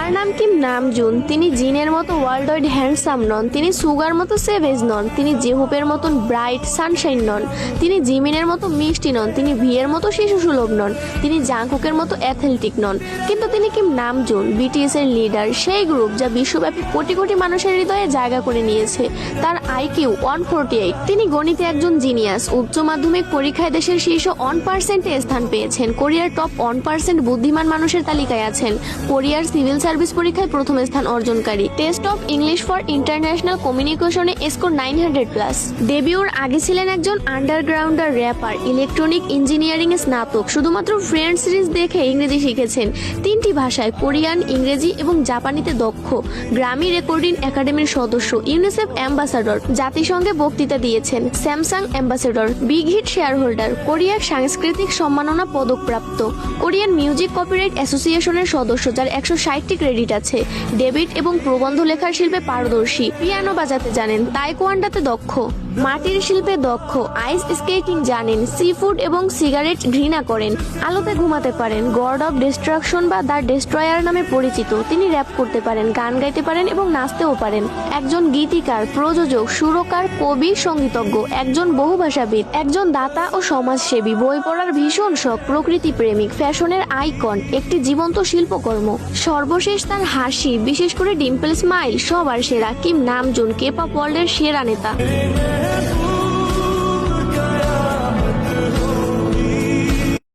তার নাম Kim Namjoon. তিনি জিনের মতো ওয়ার্ল্ড ওয়াইড হ্যান্ডসাম নন, তিনি সুগার মতো সেভেজ নন, তিনি জেহুপের মতন ব্রাইট সানশাইন নন, তিনি জিমিনের মতো মিষ্টি নন, তিনি ভিয়ের মতো শিশু সুলভ নন, তিনি জাংকুকের মতো অ্যাথলেটিক নন। কিন্তু তিনি কিম নামজুন, বিটিএস এর লিডার, সেই গ্রুপ যা বিশ্বব্যাপী কোটি কোটি মানুষের হৃদয়ে জায়গা করে নিয়েছে। তার আইকিউ 148। তিনি গণিতে একজন জিনিয়াস। উচ্চ মাধ্যমিক পরীক্ষায় দেশের শীর্ষ 1%-এ স্থান পেয়েছেন। কোরিয়ার টপ 1% বুদ্ধিমান মানুষের তালিকায় আছেন। কোরিয়ার সিভিল সার্ভিস পরীক্ষায় প্রথম স্থান অর্জনকারী। Test of English for international কমিউনিকেশনে স্কোর 900+। ডেবিউর আগে ছিলেন একজন আন্ডারগ্রাউন্ডার র্যাপার, ইলেকট্রনিক ইঞ্জিনিয়ারিং এ স্নাতক। শুধুমাত্র ফ্রেন্ড সিরিজ দেখে ইংরেজি শিখেছেন। 3টি ভাষায় কোরিয়ান, ইংরেজি এবং জাপানিতে দক্ষ। গ্রামি রেকর্ডিং একাডেমির সদস্য, ইউনিসেফ অ্যাম্বাসাডর, জাতিসংঘে বক্তৃতা দিয়েছেন, Samsung ambassador, big hit shareholder, কোরিয়ার সাংস্কৃতিক সম্মাননা পদকপ্রাপ্ত, কোরিয়ান মিউজিক কপিরাইট অ্যাসোসিয়েশনের সদস্য, যার 160টি ক্রেডিট আছে। ডেবিট এবং প্রবন্ধ লেখার শিল্পে পারদর্শী। পিয়ানো বাজাতে জানেন, তাইকোয়ান্ডোতে দক্ষ, মাটির শিল্পে দক্ষ, আইস স্কেটিং জানেন, সি ফুড এবং সিগারেট ঘৃণা করেন, আলোতে ঘুমাতে পারেন, গড অফ ডিস্ট্রাকশন বা দ্য ডেস্ট্রয়ার নামে পরিচিত। তিনি র্যাপ করতে পারেন, গান গাইতে পারেন এবং নাচতেও পারেন। একজন গীতিকার, প্রযোজক, সুরকার, কবি, সঙ্গীতজ্ঞ, একজন বহুভাষাবিদ, একজন দাতা ও সমাজসেবী, বই পড়ার ভীষণ শখ, প্রকৃতি প্রেমিক, ফ্যাশনের আইকন, একটি জীবন্ত শিল্পকর্ম। সর্বশেষ তার হাসি, বিশেষ করে ডিম্পল স্মাইল, সবার সেরা। কিম নামজুন, কে-পপ ওয়ার্ল্ডের সেরা নেতা।